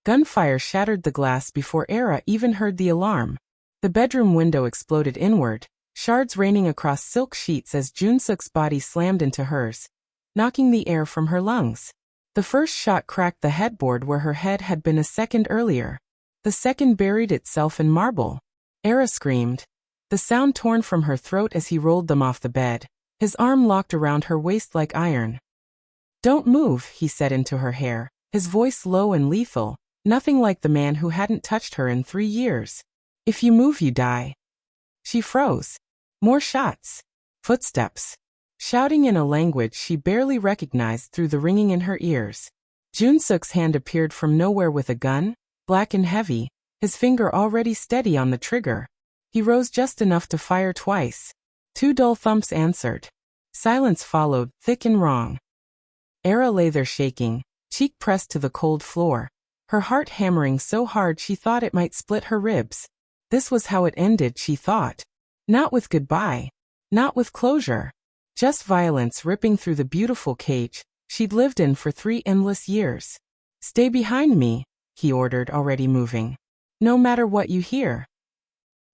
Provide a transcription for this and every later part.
Gunfire shattered the glass before Era even heard the alarm. The bedroom window exploded inward, shards raining across silk sheets as Joon-seok's body slammed into hers, knocking the air from her lungs. The first shot cracked the headboard where her head had been a second earlier. The second buried itself in marble. Era screamed, the sound torn from her throat as he rolled them off the bed, his arm locked around her waist like iron. "Don't move," he said into her hair, his voice low and lethal, nothing like the man who hadn't touched her in 3 years. "If you move, you die." She froze. More shots. Footsteps. Shouting in a language she barely recognized through the ringing in her ears. Joon-seok's hand appeared from nowhere with a gun, black and heavy, his finger already steady on the trigger. He rose just enough to fire twice. 2 dull thumps answered. Silence followed, thick and wrong. Era lay there shaking, cheek pressed to the cold floor, her heart hammering so hard she thought it might split her ribs. This was how it ended, she thought. Not with goodbye. Not with closure. Just violence ripping through the beautiful cage she'd lived in for 3 endless years. "Stay behind me," he ordered, already moving. "No matter what you hear."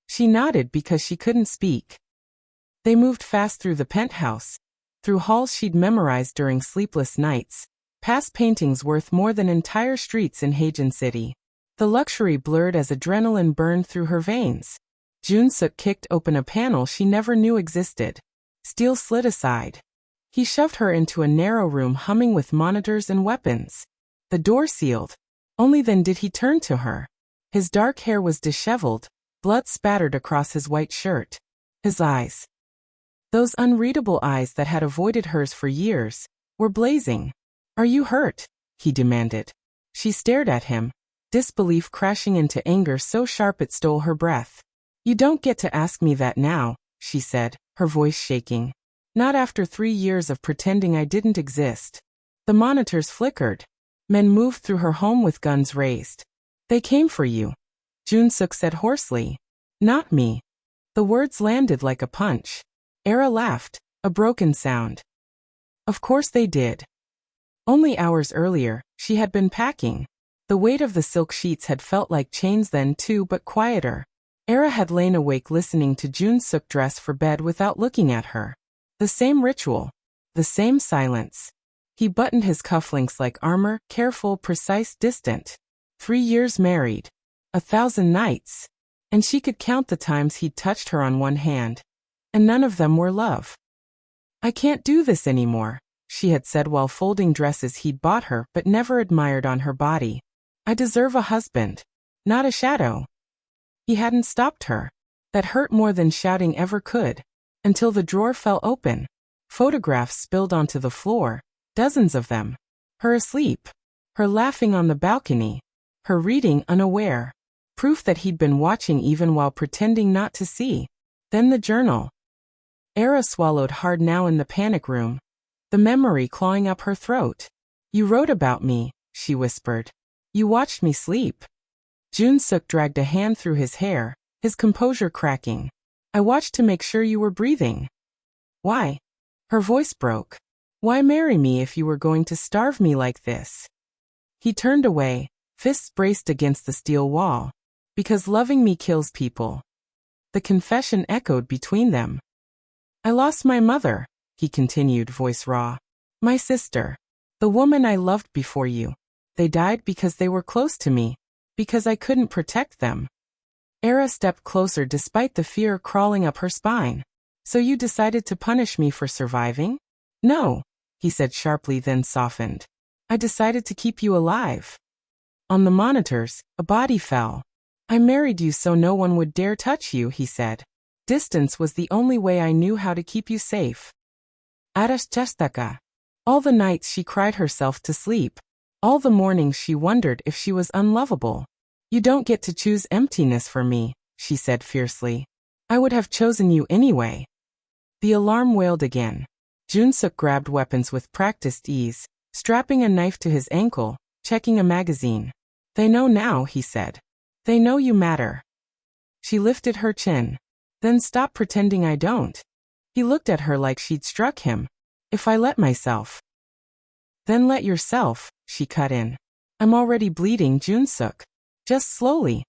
She nodded because she couldn't speak. They moved fast through the penthouse, through halls she'd memorized during sleepless nights, past paintings worth more than entire streets in Haejin City. The luxury blurred as adrenaline burned through her veins. Joon-seok kicked open a panel she never knew existed. Steel slid aside. He shoved her into a narrow room humming with monitors and weapons. The door sealed. Only then did he turn to her. His dark hair was disheveled, blood spattered across his white shirt. His eyes, those unreadable eyes that had avoided hers for years, were blazing. "Are you hurt?" he demanded. She stared at him, disbelief crashing into anger so sharp it stole her breath. "You don't get to ask me that now," she said, her voice shaking. "Not after 3 years of pretending I didn't exist." The monitors flickered. Men moved through her home with guns raised. "They came for you," Joon-seok said hoarsely. "Not me." The words landed like a punch. Era laughed, a broken sound. Of course they did. Only hours earlier, she had been packing. The weight of the silk sheets had felt like chains then too, but quieter. Era had lain awake listening to Joon-seok dress for bed without looking at her. The same ritual. The same silence. He buttoned his cufflinks like armor, careful, precise, distant. 3 years married. 1,000 nights. And she could count the times he'd touched her on one hand. And none of them were love. "I can't do this anymore," she had said while folding dresses he'd bought her but never admired on her body. "I deserve a husband. Not a shadow." He hadn't stopped her. That hurt more than shouting ever could. Until the drawer fell open. Photographs spilled onto the floor. Dozens of them. Her asleep. Her laughing on the balcony. Her reading unaware. Proof that he'd been watching even while pretending not to see. Then the journal. Era swallowed hard now in the panic room. The memory clawing up her throat. "You wrote about me," she whispered. "You watched me sleep." Joon-seok dragged a hand through his hair, his composure cracking. "I watched to make sure you were breathing." "Why?" Her voice broke. "Why marry me if you were going to starve me like this?" He turned away, fists braced against the steel wall. "Because loving me kills people." The confession echoed between them. "I lost my mother," he continued, voice raw. "My sister. The woman I loved before you. They died because they were close to me. Because I couldn't protect them." Era stepped closer despite the fear crawling up her spine. "So you decided to punish me for surviving?" "No," he said sharply, then softened. "I decided to keep you alive." On the monitors, a body fell. "I married you so no one would dare touch you," he said. "Distance was the only way I knew how to keep you safe." Arashchastaka. All the nights she cried herself to sleep. All the mornings she wondered if she was unlovable. "You don't get to choose emptiness for me," she said fiercely. "I would have chosen you anyway." The alarm wailed again. Joon-seok grabbed weapons with practiced ease, strapping a knife to his ankle, checking a magazine. "They know now," he said. "They know you matter." She lifted her chin. "Then stop pretending I don't." He looked at her like she'd struck him. "If I let myself." "Then let yourself," she cut in. I'm already bleeding, Joon-seok. Just slowly.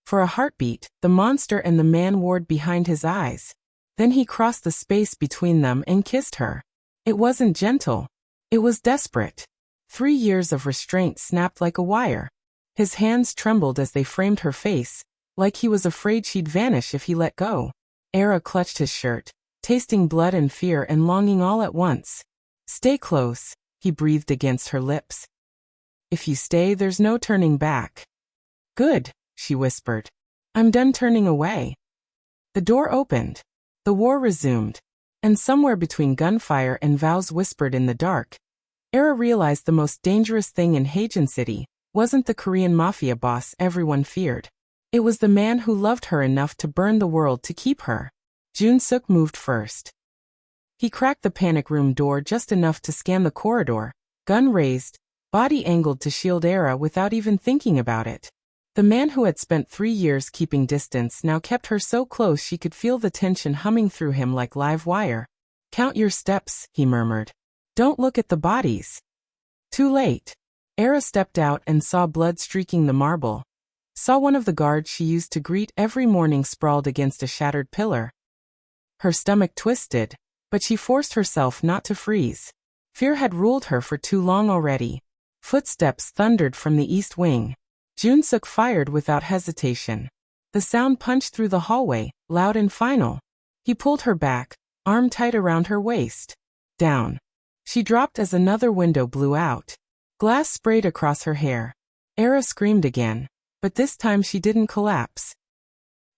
For a heartbeat, the monster and the man warred behind his eyes. Then he crossed the space between them and kissed her. It wasn't gentle. It was desperate. 3 years of restraint snapped like a wire. His hands trembled as they framed her face, like he was afraid she'd vanish if he let go. Era clutched his shirt, tasting blood and fear and longing all at once. Stay close, he breathed against her lips. If you stay, there's no turning back. Good, she whispered. I'm done turning away. The door opened. The war resumed. And somewhere between gunfire and vows whispered in the dark, Era realized the most dangerous thing in Haejin City wasn't the Korean Mafia boss everyone feared. It was the man who loved her enough to burn the world to keep her. Joon-seok moved first. He cracked the panic room door just enough to scan the corridor, gun raised, body angled to shield Era without even thinking about it. The man who had spent 3 years keeping distance now kept her so close she could feel the tension humming through him like live wire. Count your steps, he murmured. Don't look at the bodies. Too late. Era stepped out and saw blood streaking the marble. Saw one of the guards she used to greet every morning sprawled against a shattered pillar. Her stomach twisted, but she forced herself not to freeze. Fear had ruled her for too long already. Footsteps thundered from the east wing. Joon-seok fired without hesitation. The sound punched through the hallway, loud and final. He pulled her back, arm tight around her waist. Down. She dropped as another window blew out. Glass sprayed across her hair. Era screamed again, but this time she didn't collapse.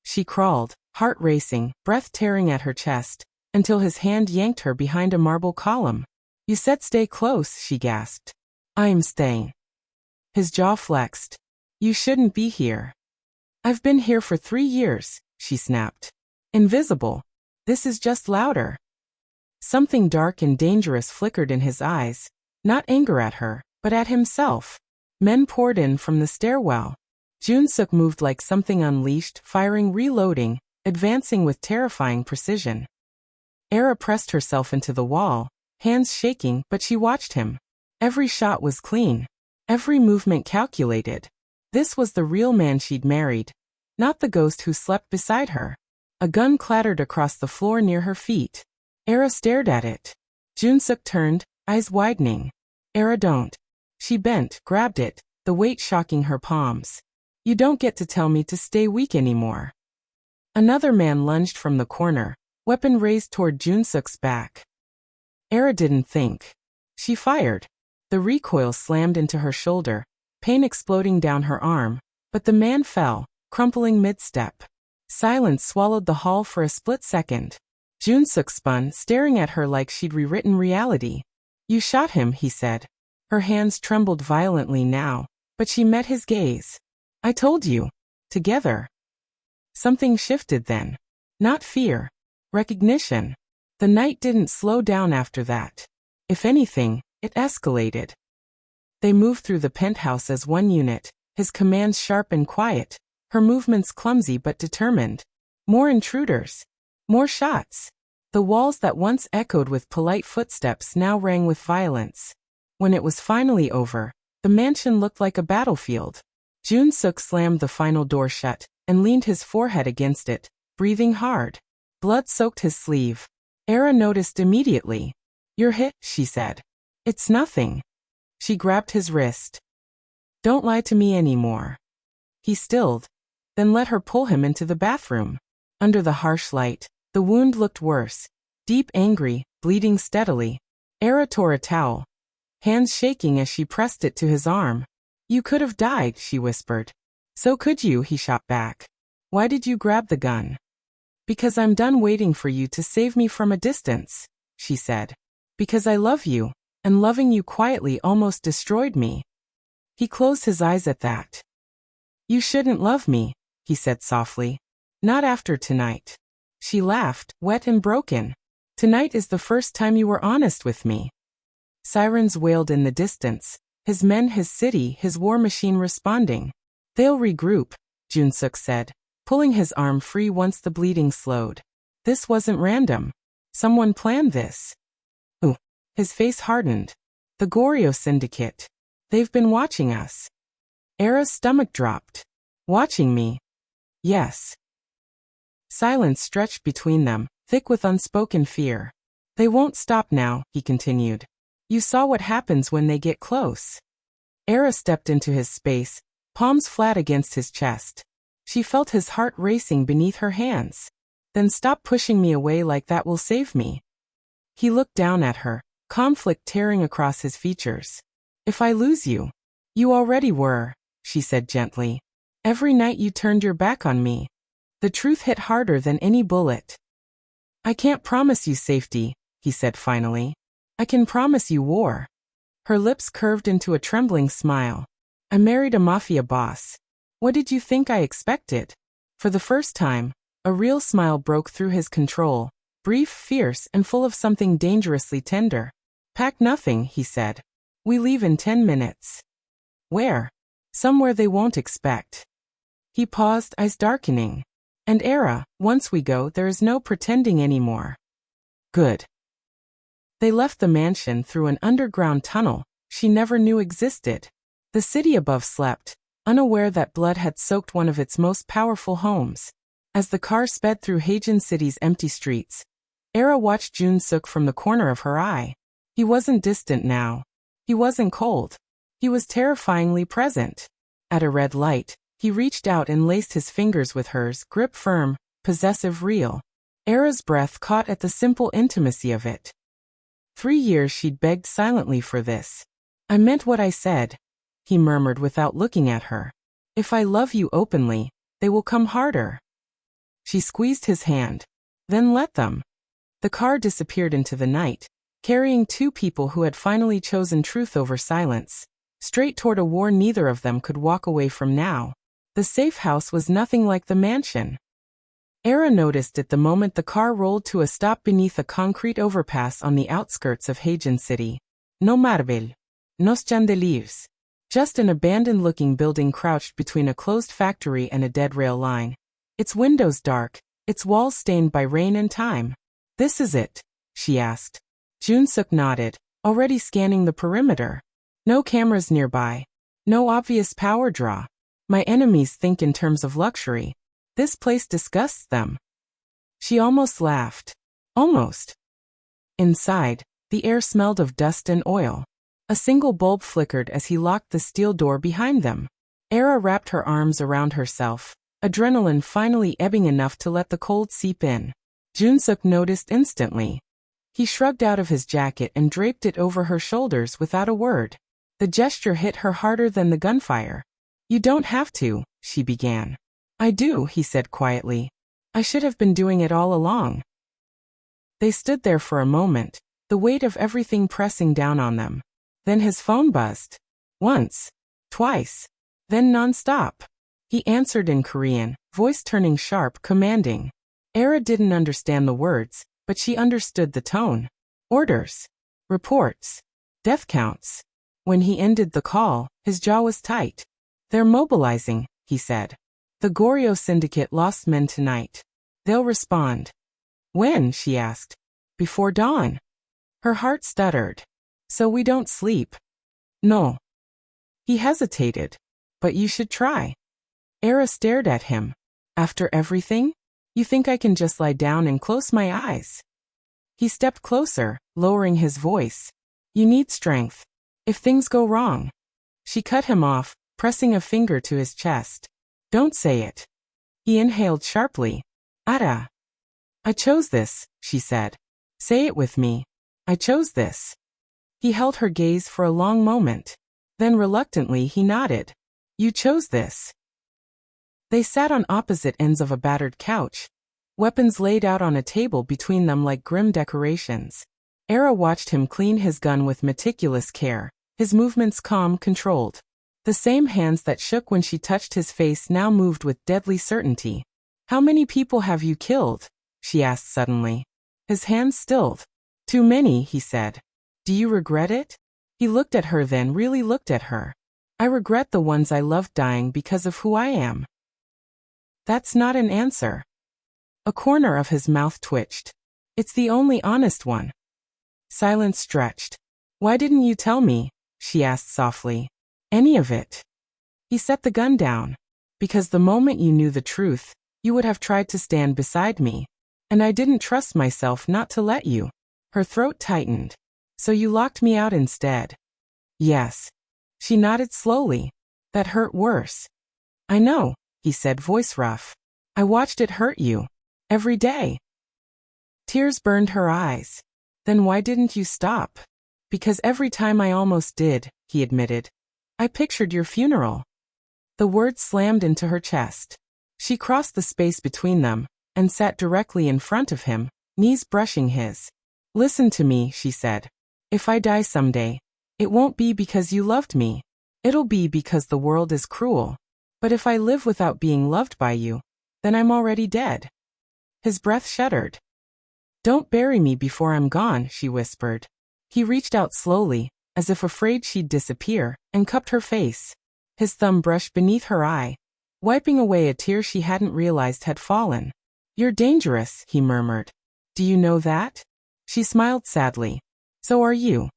She crawled, heart racing, breath tearing at her chest, until his hand yanked her behind a marble column. You said stay close, she gasped. I'm staying. His jaw flexed. You shouldn't be here. I've been here for 3 years, she snapped. Invisible. This is just louder. Something dark and dangerous flickered in his eyes, not anger at her, but at himself. Men poured in from the stairwell. Joon-seok moved like something unleashed, firing, reloading, advancing with terrifying precision. Era pressed herself into the wall, hands shaking, but she watched him. Every shot was clean. Every movement calculated. This was the real man she'd married, not the ghost who slept beside her. A gun clattered across the floor near her feet. Era stared at it. Joon-seok turned, eyes widening. Era, don't. She bent, grabbed it, the weight shocking her palms. You don't get to tell me to stay weak anymore. Another man lunged from the corner, weapon raised toward Joon-seok's back. Era didn't think. She fired. The recoil slammed into her shoulder, pain exploding down her arm, but the man fell, crumpling mid-step. Silence swallowed the hall for a split second. Joon-seok spun, staring at her like she'd rewritten reality. You shot him, he said. Her hands trembled violently now, but she met his gaze. I told you. Together. Something shifted then. Not fear. Recognition. The night didn't slow down after that. If anything, it escalated. They moved through the penthouse as one unit, his commands sharp and quiet, her movements clumsy but determined. More intruders. More shots. The walls that once echoed with polite footsteps now rang with violence. When it was finally over, the mansion looked like a battlefield. Joon-seok slammed the final door shut and leaned his forehead against it, breathing hard. Blood soaked his sleeve. Era noticed immediately. You're hit, she said. It's nothing. She grabbed his wrist. Don't lie to me anymore. He stilled, then let her pull him into the bathroom. Under the harsh light, the wound looked worse. Deep, angry, bleeding steadily. Era tore a towel, hands shaking as she pressed it to his arm. You could have died, she whispered. So could you, he shot back. Why did you grab the gun? Because I'm done waiting for you to save me from a distance, she said. Because I love you, and loving you quietly almost destroyed me. He closed his eyes at that. You shouldn't love me, he said softly. Not after tonight. She laughed, wet and broken. Tonight is the first time you were honest with me. Sirens wailed in the distance, his men, his city, his war machine responding. They'll regroup, Joon-seok said, pulling his arm free once the bleeding slowed. This wasn't random. Someone planned this. Ooh. His face hardened. The Goryeo Syndicate. They've been watching us. Era's stomach dropped. Watching me? Yes. Silence stretched between them, thick with unspoken fear. They won't stop now, he continued. You saw what happens when they get close. Era stepped into his space, palms flat against his chest. She felt his heart racing beneath her hands. Then stop pushing me away like that will save me. He looked down at her, conflict tearing across his features. If I lose you. You already were, she said gently. Every night you turned your back on me. The truth hit harder than any bullet. I can't promise you safety, he said finally. I can promise you war. Her lips curved into a trembling smile. I married a mafia boss. What did you think I expected? For the first time, a real smile broke through his control, brief, fierce, and full of something dangerously tender. Pack nothing, he said. We leave in 10 minutes. Where? Somewhere they won't expect. He paused, eyes darkening. And Era, once we go, there is no pretending anymore. Good. They left the mansion through an underground tunnel she never knew existed. The city above slept, unaware that blood had soaked one of its most powerful homes. As the car sped through Haejin City's empty streets, Era watched Joon-seok from the corner of her eye. He wasn't distant now. He wasn't cold. He was terrifyingly present. At a red light, he reached out and laced his fingers with hers, grip firm, possessive, real. Era's breath caught at the simple intimacy of it. 3 years she'd begged silently for this. I meant what I said, he murmured without looking at her. If I love you openly, they will come harder. She squeezed his hand. Then let them. The car disappeared into the night, carrying 2 people who had finally chosen truth over silence, straight toward a war neither of them could walk away from now. The safe house was nothing like the mansion. Era noticed it the moment the car rolled to a stop beneath a concrete overpass on the outskirts of Haejin City. No marble. Nos chandeliers. Just an abandoned-looking building crouched between a closed factory and a dead rail line. Its windows dark, its walls stained by rain and time. This is it, she asked. Joon-seok nodded, already scanning the perimeter. No cameras nearby. No obvious power draw. My enemies think in terms of luxury. This place disgusts them. She almost laughed. Almost. Inside, the air smelled of dust and oil. A single bulb flickered as he locked the steel door behind them. Era wrapped her arms around herself, adrenaline finally ebbing enough to let the cold seep in. Joon-seok noticed instantly. He shrugged out of his jacket and draped it over her shoulders without a word. The gesture hit her harder than the gunfire. You don't have to, she began. I do, he said quietly. I should have been doing it all along. They stood there for a moment, the weight of everything pressing down on them. Then his phone buzzed. Once. Twice. Then non-stop. He answered in Korean, voice turning sharp, commanding. Era didn't understand the words, but she understood the tone. Orders. Reports. Death counts. When he ended the call, his jaw was tight. They're mobilizing, he said. The Goryeo syndicate lost men tonight. They'll respond. When? She asked. Before dawn. Her heart stuttered. So we don't sleep. No. He hesitated. But you should try. Era stared at him. After everything? You think I can just lie down and close my eyes? He stepped closer, lowering his voice. You need strength. If things go wrong. She cut him off, pressing a finger to his chest. Don't say it. He inhaled sharply. Ara. I chose this, she said. Say it with me. I chose this. He held her gaze for a long moment. Then reluctantly he nodded. You chose this. They sat on opposite ends of a battered couch, weapons laid out on a table between them like grim decorations. Era watched him clean his gun with meticulous care, his movements calm, controlled. The same hands that shook when she touched his face now moved with deadly certainty. How many people have you killed? She asked suddenly. His hands stilled. Too many, he said. Do you regret it? He looked at her, then really looked at her. I regret the ones I loved dying because of who I am. That's not an answer. A corner of his mouth twitched. It's the only honest one. Silence stretched. Why didn't you tell me? She asked softly. Any of it. He set the gun down. Because the moment you knew the truth, you would have tried to stand beside me. And I didn't trust myself not to let you. Her throat tightened. So you locked me out instead. Yes. She nodded slowly. That hurt worse. I know, he said, voice rough. I watched it hurt you. Every day. Tears burned her eyes. Then why didn't you stop? Because every time I almost did, he admitted. I pictured your funeral. The words slammed into her chest. She crossed the space between them, and sat directly in front of him, knees brushing his. Listen to me, she said. If I die someday, it won't be because you loved me. It'll be because the world is cruel. But if I live without being loved by you, then I'm already dead. His breath shuddered. Don't bury me before I'm gone, she whispered. He reached out slowly, as if afraid she'd disappear, and cupped her face. His thumb brushed beneath her eye, wiping away a tear she hadn't realized had fallen. You're dangerous, he murmured. Do you know that? She smiled sadly. So are you.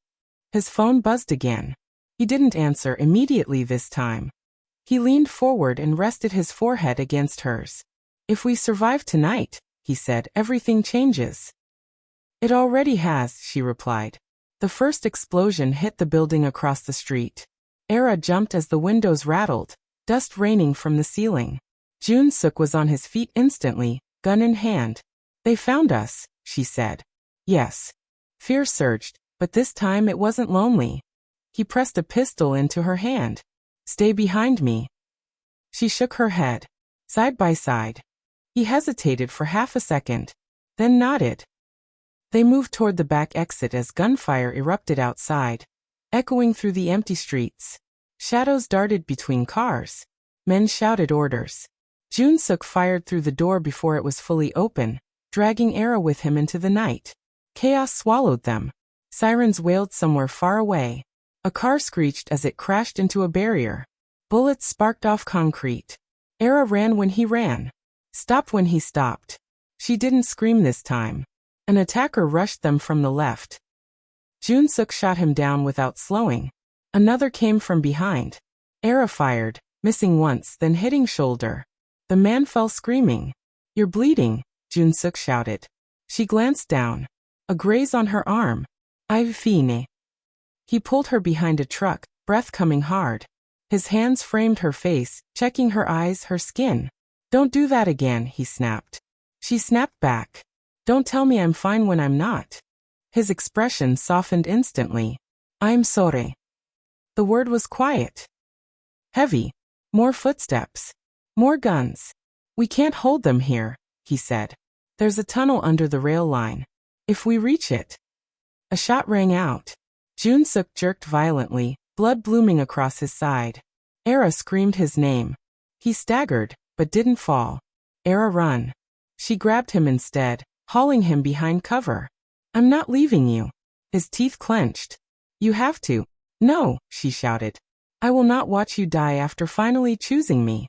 His phone buzzed again. He didn't answer immediately this time. He leaned forward and rested his forehead against hers. If we survive tonight, he said, everything changes. It already has, she replied. The first explosion hit the building across the street. Era jumped as the windows rattled, dust raining from the ceiling. Joon-seok was on his feet instantly, gun in hand. They found us, she said. Yes. Fear surged, but this time it wasn't lonely. He pressed a pistol into her hand. Stay behind me. She shook her head. Side by side. He hesitated for half a second, then nodded. They moved toward the back exit as gunfire erupted outside, echoing through the empty streets. Shadows darted between cars. Men shouted orders. Joon-seok fired through the door before it was fully open, dragging Era with him into the night. Chaos swallowed them. Sirens wailed somewhere far away. A car screeched as it crashed into a barrier. Bullets sparked off concrete. Era ran when he ran. Stopped when he stopped. She didn't scream this time. An attacker rushed them from the left. Joon-seok shot him down without slowing. Another came from behind. Era fired, missing once, then hitting shoulder. The man fell screaming. You're bleeding, Joon-seok shouted. She glanced down. A graze on her arm. I've fine. He pulled her behind a truck, breath coming hard. His hands framed her face, checking her eyes, her skin. Don't do that again, he snapped. She snapped back. Don't tell me I'm fine when I'm not. His expression softened instantly. I'm sorry. The word was quiet. Heavy. More footsteps. More guns. We can't hold them here, he said. There's a tunnel under the rail line. If we reach it. A shot rang out. Joon-seok jerked violently, blood blooming across his side. Era screamed his name. He staggered, but didn't fall. Era, run. She grabbed him instead, hauling him behind cover. I'm not leaving you. His teeth clenched. You have to. No, she shouted. I will not watch you die after finally choosing me.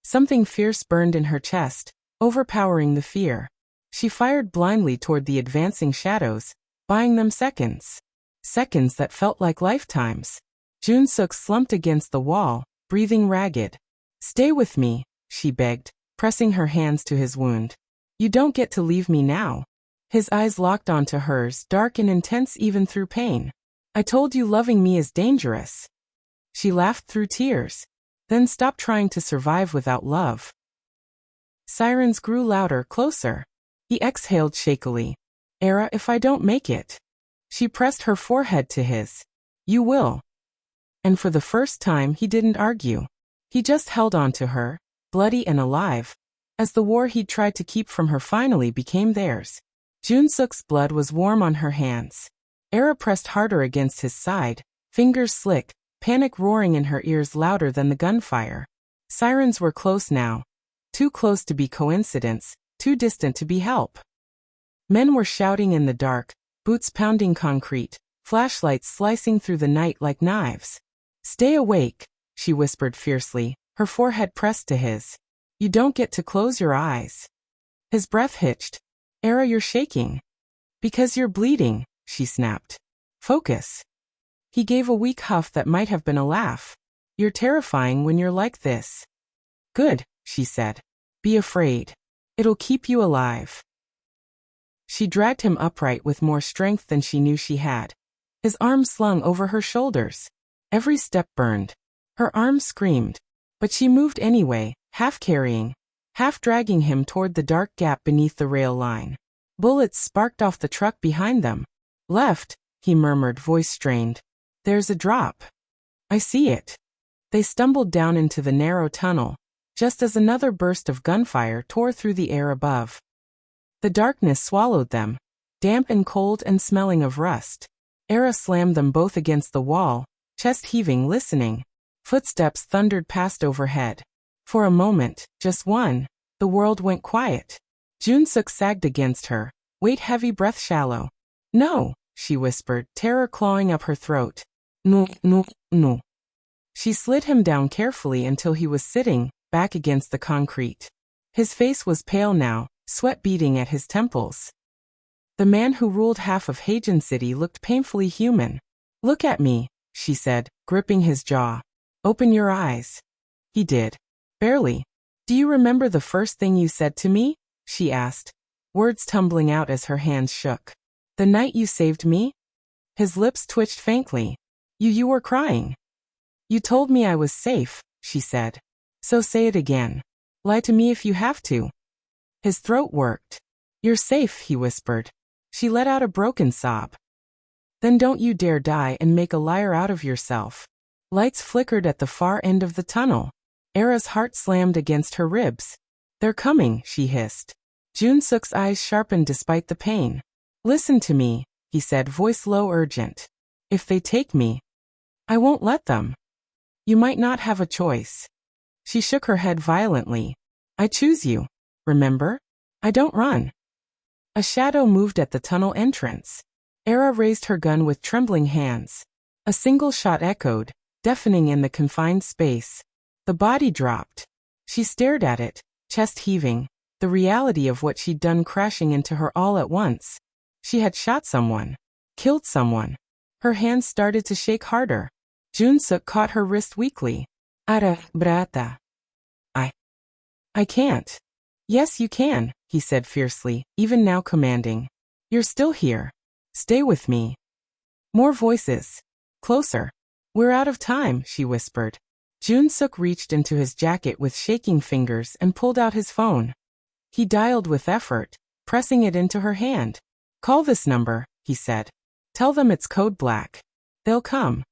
Something fierce burned in her chest, overpowering the fear. She fired blindly toward the advancing shadows, buying them seconds. Seconds that felt like lifetimes. Joon-seok slumped against the wall, breathing ragged. Stay with me, she begged, pressing her hands to his wound. You don't get to leave me now. His eyes locked onto hers, dark and intense even through pain. I told you loving me is dangerous. She laughed through tears. Then stopped trying to survive without love. Sirens grew louder, closer. He exhaled shakily. Era, if I don't make it. She pressed her forehead to his. You will. And for the first time he didn't argue. He just held on to her, bloody and alive, as the war he'd tried to keep from her finally became theirs. Joon-seok's blood was warm on her hands. Era pressed harder against his side, fingers slick, panic roaring in her ears louder than the gunfire. Sirens were close now. Too close to be coincidence, too distant to be help. Men were shouting in the dark, boots pounding concrete, flashlights slicing through the night like knives. Stay awake, she whispered fiercely, her forehead pressed to his. You don't get to close your eyes. His breath hitched. Era, you're shaking. Because you're bleeding, she snapped. Focus. He gave a weak huff that might have been a laugh. You're terrifying when you're like this. Good, she said. Be afraid. It'll keep you alive. She dragged him upright with more strength than she knew she had. His arms slung over her shoulders. Every step burned. Her arms screamed. But she moved anyway, half carrying, half dragging him toward the dark gap beneath the rail line. Bullets sparked off the truck behind them. Left, he murmured, voice strained. There's a drop. I see it. They stumbled down into the narrow tunnel, just as another burst of gunfire tore through the air above. The darkness swallowed them, damp and cold and smelling of rust. Era slammed them both against the wall, chest heaving, listening. Footsteps thundered past overhead. For a moment, just one, the world went quiet. Joon-seok sagged against her, weight heavy, breath shallow. No, she whispered, terror clawing up her throat. No, no, no. She slid him down carefully until he was sitting, back against the concrete. His face was pale now, sweat beading at his temples. The man who ruled half of Haejin City looked painfully human. Look at me, she said, gripping his jaw. Open your eyes. He did. Barely. Do you remember the first thing you said to me? She asked, words tumbling out as her hands shook. The night you saved me? His lips twitched faintly. You were crying. You told me I was safe, she said. So say it again. Lie to me if you have to. His throat worked. You're safe, he whispered. She let out a broken sob. Then don't you dare die and make a liar out of yourself. Lights flickered at the far end of the tunnel. Era's heart slammed against her ribs. They're coming, she hissed. Joon-seok's eyes sharpened despite the pain. Listen to me, he said, voice low, urgent. If they take me, I won't let them. You might not have a choice. She shook her head violently. I choose you. Remember? I don't run. A shadow moved at the tunnel entrance. Era raised her gun with trembling hands. A single shot echoed, deafening in the confined space. The body dropped. She stared at it, chest heaving, the reality of what she'd done crashing into her all at once. She had shot someone. Killed someone. Her hands started to shake harder. Joon-seok caught her wrist weakly. Ara, brata. I can't. Yes, you can, he said fiercely, even now commanding. You're still here. Stay with me. More voices. Closer. We're out of time, she whispered. Joon-seok reached into his jacket with shaking fingers and pulled out his phone. He dialed with effort, pressing it into her hand. Call this number, he said. Tell them it's code black. They'll come.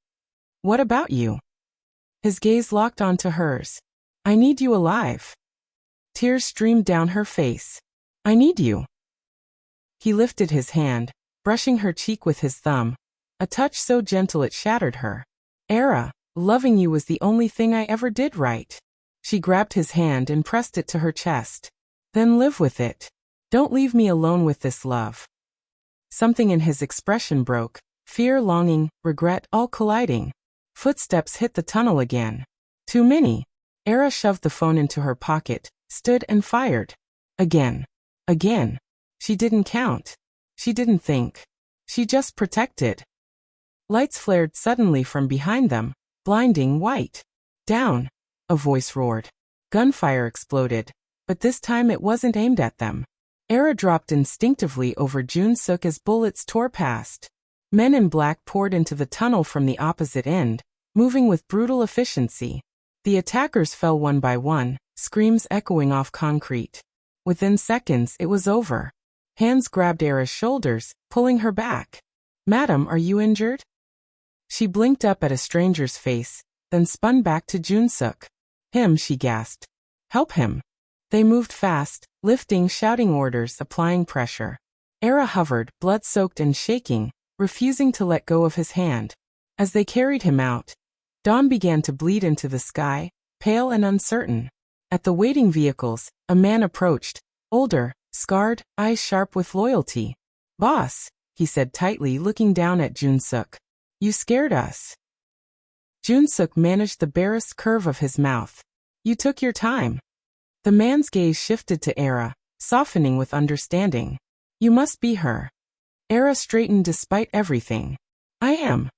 What about you? His gaze locked onto hers. I need you alive. Tears streamed down her face. I need you. He lifted his hand, brushing her cheek with his thumb, a touch so gentle it shattered her. Era, loving you was the only thing I ever did right. She grabbed his hand and pressed it to her chest. Then live with it. Don't leave me alone with this love. Something in his expression broke, fear, longing, regret, all colliding. Footsteps hit the tunnel again. Too many. Era shoved the phone into her pocket, stood and fired. Again. Again. She didn't count. She didn't think. She just protected. Lights flared suddenly from behind them, blinding white. Down, a voice roared. Gunfire exploded, but this time it wasn't aimed at them. Era dropped instinctively over Joon-seok as bullets tore past. Men in black poured into the tunnel from the opposite end, moving with brutal efficiency. The attackers fell one by one, screams echoing off concrete. Within seconds it was over. Hands grabbed Era's shoulders, pulling her back. Madam, are you injured? She blinked up at a stranger's face, then spun back to Joon-seok. Him, she gasped. Help him. They moved fast, lifting, shouting orders, applying pressure. Era hovered, blood-soaked and shaking, refusing to let go of his hand. As they carried him out, dawn began to bleed into the sky, pale and uncertain. At the waiting vehicles, a man approached, older, scarred, eyes sharp with loyalty. Boss, he said tightly, looking down at Joon-seok. You scared us. Joon-seok managed the barest curve of his mouth. You took your time. The man's gaze shifted to Era, softening with understanding. You must be her. Era straightened despite everything. I am.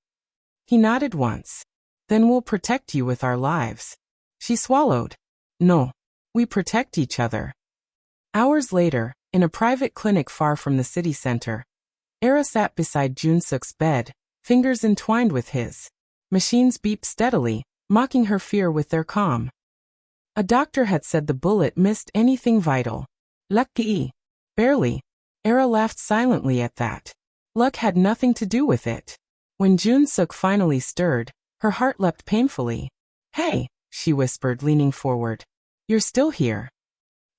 He nodded once. Then we'll protect you with our lives. She swallowed. No. We protect each other. Hours later, in a private clinic far from the city center, Era sat beside Joon-seok's bed, fingers entwined with his. Machines beeped steadily, mocking her fear with their calm. A doctor had said the bullet missed anything vital. Lucky. Barely. Era laughed silently at that. Luck had nothing to do with it. When Joon-seok finally stirred, her heart leapt painfully. Hey, she whispered, leaning forward. You're still here.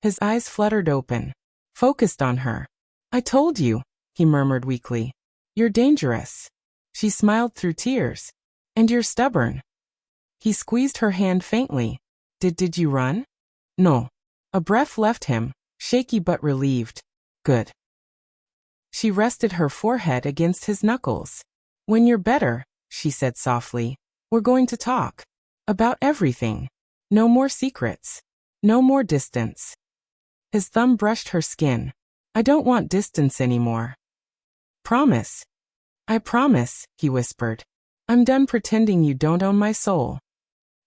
His eyes fluttered open, focused on her. I told you, he murmured weakly. You're dangerous. She smiled through tears. And you're stubborn. He squeezed her hand faintly. Did you run? No. A breath left him, shaky but relieved. Good. She rested her forehead against his knuckles. When you're better, she said softly, we're going to talk. About everything. No more secrets. No more distance. His thumb brushed her skin. I don't want distance anymore. Promise. I promise, he whispered. I'm done pretending you don't own my soul.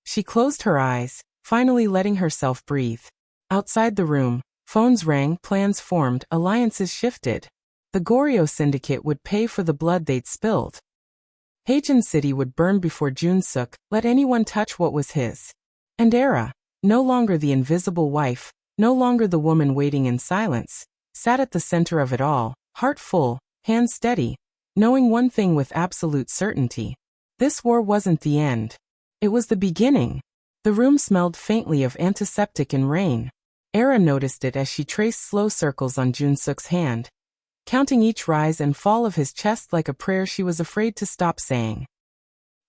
She closed her eyes, finally letting herself breathe. Outside the room, phones rang, plans formed, alliances shifted. The Goryeo syndicate would pay for the blood they'd spilled. Haejin City would burn before Joon-seok let anyone touch what was his. And Era, no longer the invisible wife, no longer the woman waiting in silence, sat at the center of it all, heart full, hands steady, knowing one thing with absolute certainty. This war wasn't the end. It was the beginning. The room smelled faintly of antiseptic and rain. Era noticed it as she traced slow circles on Joon-seok's hand, counting each rise and fall of his chest like a prayer she was afraid to stop saying.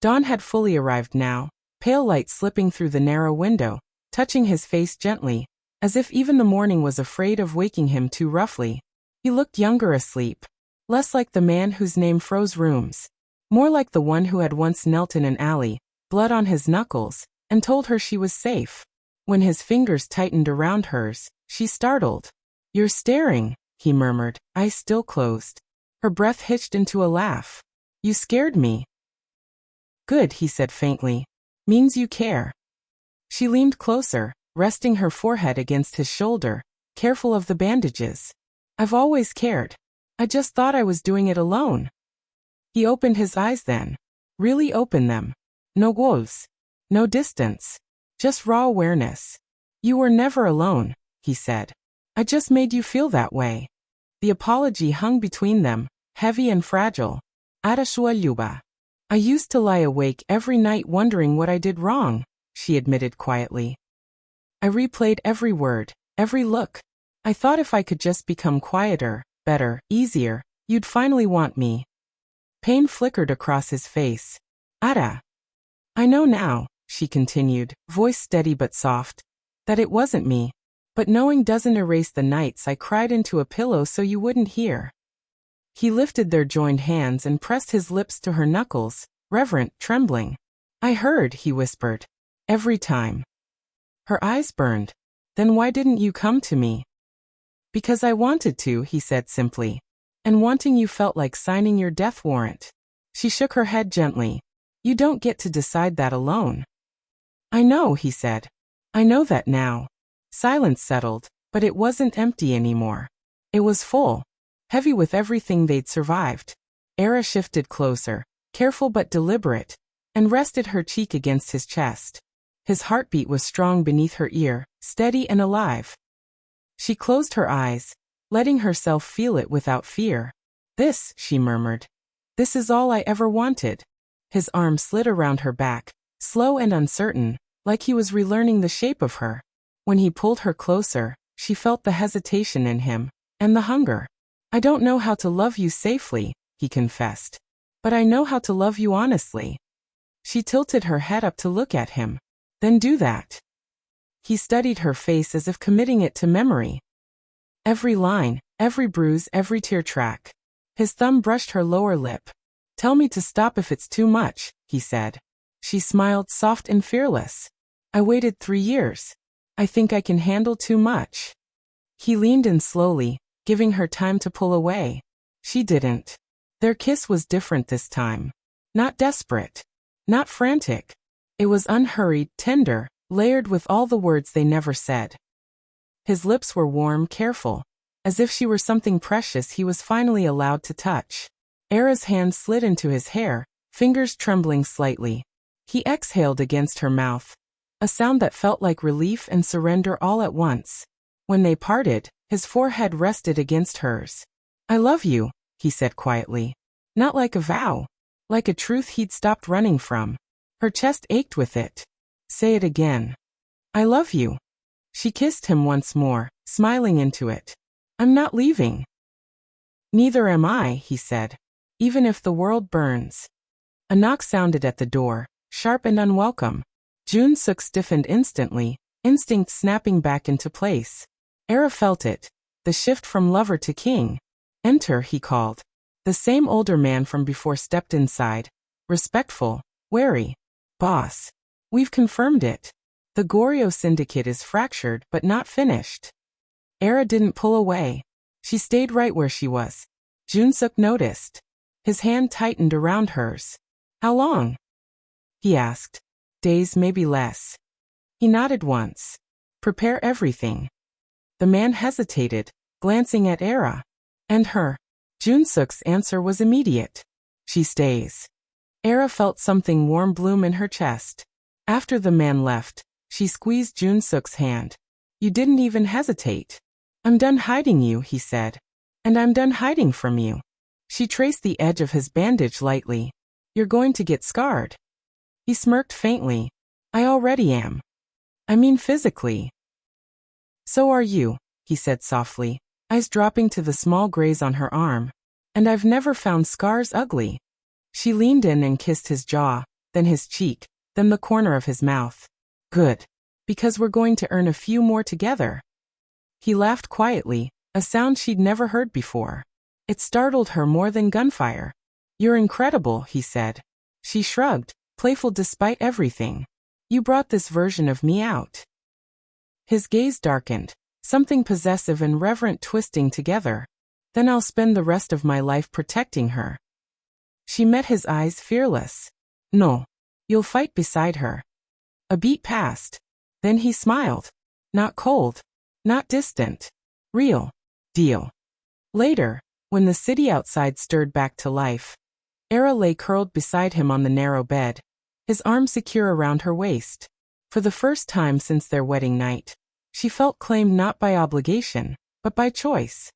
Dawn had fully arrived now, pale light slipping through the narrow window, touching his face gently, as if even the morning was afraid of waking him too roughly. He looked younger asleep, less like the man whose name froze rooms, more like the one who had once knelt in an alley, blood on his knuckles, and told her she was safe. When his fingers tightened around hers, she startled. You're staring, he murmured, eyes still closed. Her breath hitched into a laugh. You scared me. Good, he said faintly. Means you care. She leaned closer, resting her forehead against his shoulder, careful of the bandages. I've always cared. I just thought I was doing it alone. He opened his eyes then. Really opened them. No walls. No distance. Just raw awareness. You were never alone, he said. I just made you feel that way. The apology hung between them, heavy and fragile. Arashua Luba. I used to lie awake every night wondering what I did wrong, she admitted quietly. I replayed every word, every look. I thought if I could just become quieter, better, easier, you'd finally want me. Pain flickered across his face. Ara. I know now, she continued, voice steady but soft, that it wasn't me. But knowing doesn't erase the nights I cried into a pillow so you wouldn't hear. He lifted their joined hands and pressed his lips to her knuckles, reverent, trembling. I heard, he whispered. Every time. Her eyes burned. Then why didn't you come to me? Because I wanted to, he said simply. And wanting you felt like signing your death warrant. She shook her head gently. You don't get to decide that alone. I know, he said. I know that now. Silence settled, but it wasn't empty anymore. It was full, heavy with everything they'd survived. Era shifted closer, careful but deliberate, and rested her cheek against his chest. His heartbeat was strong beneath her ear, steady and alive. She closed her eyes, letting herself feel it without fear. This, she murmured. This is all I ever wanted. His arm slid around her back, slow and uncertain, like he was relearning the shape of her. When he pulled her closer, she felt the hesitation in him, and the hunger. I don't know how to love you safely, he confessed. But I know how to love you honestly. She tilted her head up to look at him. Then do that. He studied her face as if committing it to memory. Every line, every bruise, every tear track. His thumb brushed her lower lip. Tell me to stop if it's too much, he said. She smiled, soft and fearless. I waited 3 years. I think I can handle too much. He leaned in slowly, giving her time to pull away. She didn't. Their kiss was different this time. Not desperate. Not frantic. It was unhurried, tender, layered with all the words they never said. His lips were warm, careful, as if she were something precious he was finally allowed to touch. Era's hand slid into his hair, fingers trembling slightly. He exhaled against her mouth, a sound that felt like relief and surrender all at once. When they parted, his forehead rested against hers. "I love you," he said quietly. Not like a vow, like a truth he'd stopped running from. Her chest ached with it. "Say it again." "I love you." She kissed him once more, smiling into it. "I'm not leaving." "Neither am I," he said. "Even if the world burns." A knock sounded at the door, sharp and unwelcome. Joon-seok stiffened instantly, instinct snapping back into place. Era felt it, the shift from lover to king. "Enter," he called. The same older man from before stepped inside, respectful, wary. "Boss. We've confirmed it. The Goryeo syndicate is fractured but not finished." Era didn't pull away. She stayed right where she was. Joon-seok noticed. His hand tightened around hers. "How long?" he asked. "Days, maybe less." He nodded once. "Prepare everything." The man hesitated, glancing at Era. "And her?" Joon-seok's answer was immediate. "She stays." Era felt something warm bloom in her chest. After the man left, she squeezed Joon-seok's hand. "You didn't even hesitate." "I'm done hiding you," he said. "And I'm done hiding from you." She traced the edge of his bandage lightly. "You're going to get scarred." He smirked faintly. "I already am. I mean physically." "So are you," he said softly, eyes dropping to the small graze on her arm. "And I've never found scars ugly." She leaned in and kissed his jaw, then his cheek, then the corner of his mouth. "Good. Because we're going to earn a few more together." He laughed quietly, a sound she'd never heard before. It startled her more than gunfire. "You're incredible," he said. She shrugged, playful despite everything. "You brought this version of me out." His gaze darkened, something possessive and reverent twisting together. "Then I'll spend the rest of my life protecting her." She met his eyes, fearless. "No. You'll fight beside her." A beat passed. Then he smiled. Not cold. Not distant. Real. Deal. Later, when the city outside stirred back to life, Era lay curled beside him on the narrow bed, his arm secure around her waist. For the first time since their wedding night, she felt claimed not by obligation, but by choice.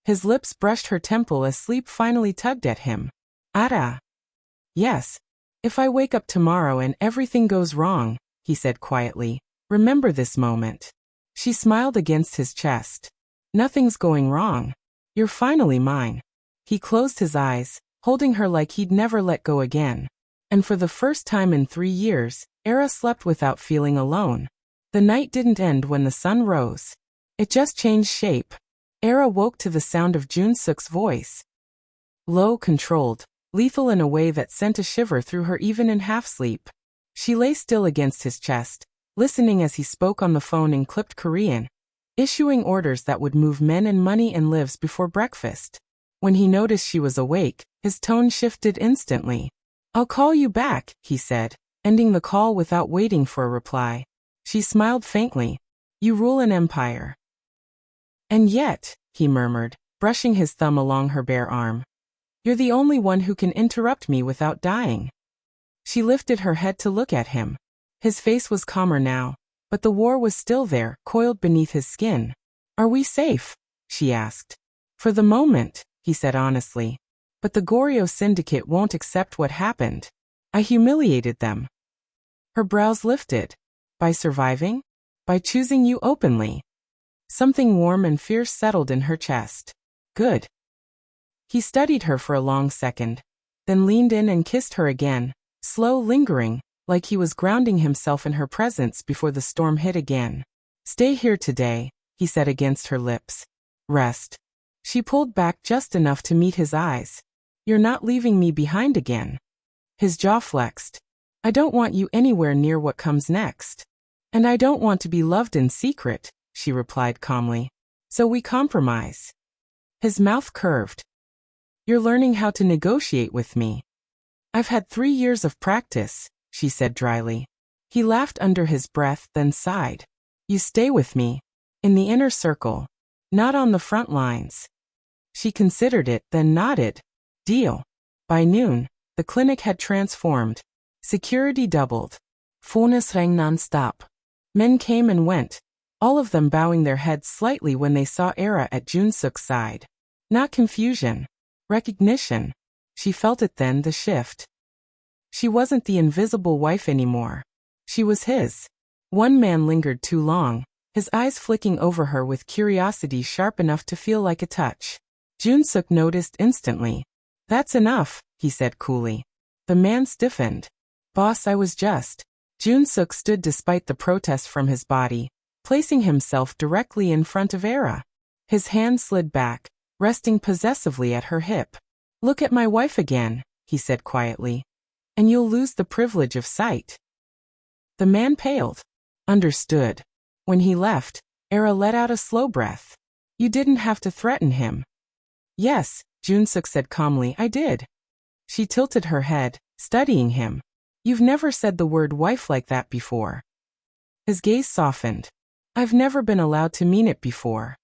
His lips brushed her temple as sleep finally tugged at him. "Ara." "Yes. If I wake up tomorrow and everything goes wrong," he said quietly, "remember this moment." She smiled against his chest. "Nothing's going wrong. You're finally mine." He closed his eyes, holding her like he'd never let go again. And for the first time in 3 years, Era slept without feeling alone. The night didn't end when the sun rose. It just changed shape. Era woke to the sound of Joon-seok's voice. Low, controlled, lethal in a way that sent a shiver through her even in half-sleep. She lay still against his chest, listening as he spoke on the phone in clipped Korean, issuing orders that would move men and money and lives before breakfast. When he noticed she was awake, his tone shifted instantly. "I'll call you back," he said, ending the call without waiting for a reply. She smiled faintly. "You rule an empire." "And yet," he murmured, brushing his thumb along her bare arm, "you're the only one who can interrupt me without dying." She lifted her head to look at him. His face was calmer now, but the war was still there, coiled beneath his skin. "Are we safe?" she asked. "For the moment," he said honestly. "But the Goryeo syndicate won't accept what happened. I humiliated them." Her brows lifted. "By surviving? By choosing you openly?" Something warm and fierce settled in her chest. "Good." He studied her for a long second, then leaned in and kissed her again, slow, lingering, like he was grounding himself in her presence before the storm hit again. "Stay here today," he said against her lips. "Rest." She pulled back just enough to meet his eyes. "You're not leaving me behind again." His jaw flexed. "I don't want you anywhere near what comes next." "And I don't want to be loved in secret," she replied calmly. "So we compromise." His mouth curved. "You're learning how to negotiate with me." "I've had 3 years of practice," she said dryly. He laughed under his breath, then sighed. You stay with me. In the inner circle. Not on the front lines. She considered it, then nodded. Deal. By noon, the clinic had transformed. Security doubled. Phones rang non-stop. Men came and went, all of them bowing their heads slightly when they saw Era at Joon-seok's side. Not confusion. Recognition. She felt it then, the shift. She wasn't the invisible wife anymore. She was his. One man lingered too long, his eyes flicking over her with curiosity sharp enough to feel like a touch. Joon-seok noticed instantly. That's enough, he said coolly. The man stiffened. Boss, I was just. Joon-seok stood despite the protest from his body, placing himself directly in front of Era. His hand slid back, resting possessively at her hip. Look at my wife again, he said quietly. And you'll lose the privilege of sight. The man paled. Understood. When he left, Era let out a slow breath. You didn't have to threaten him. Yes, Joon-seok said calmly, I did. She tilted her head, studying him. You've never said the word wife like that before. His gaze softened. I've never been allowed to mean it before.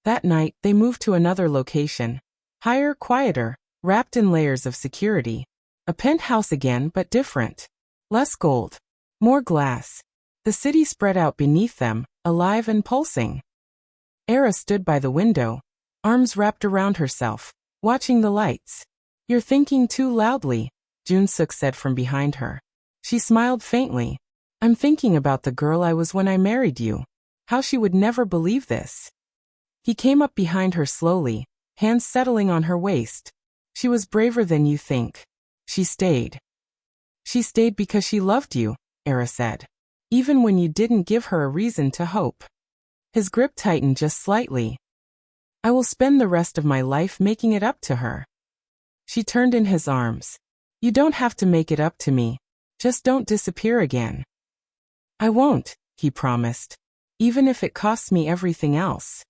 That night, they moved to another location. Higher, quieter, wrapped in layers of security. A penthouse again, but different. Less gold. More glass. The city spread out beneath them, alive and pulsing. Era stood by the window, arms wrapped around herself, watching the lights. You're thinking too loudly, Joon-seok said from behind her. She smiled faintly. I'm thinking about the girl I was when I married you. How she would never believe this. He came up behind her slowly, hands settling on her waist. She was braver than you think. She stayed. She stayed because she loved you, Era said. Even when you didn't give her a reason to hope. His grip tightened just slightly. I will spend the rest of my life making it up to her. She turned in his arms. You don't have to make it up to me. Just don't disappear again. I won't, he promised. Even if it costs me everything else.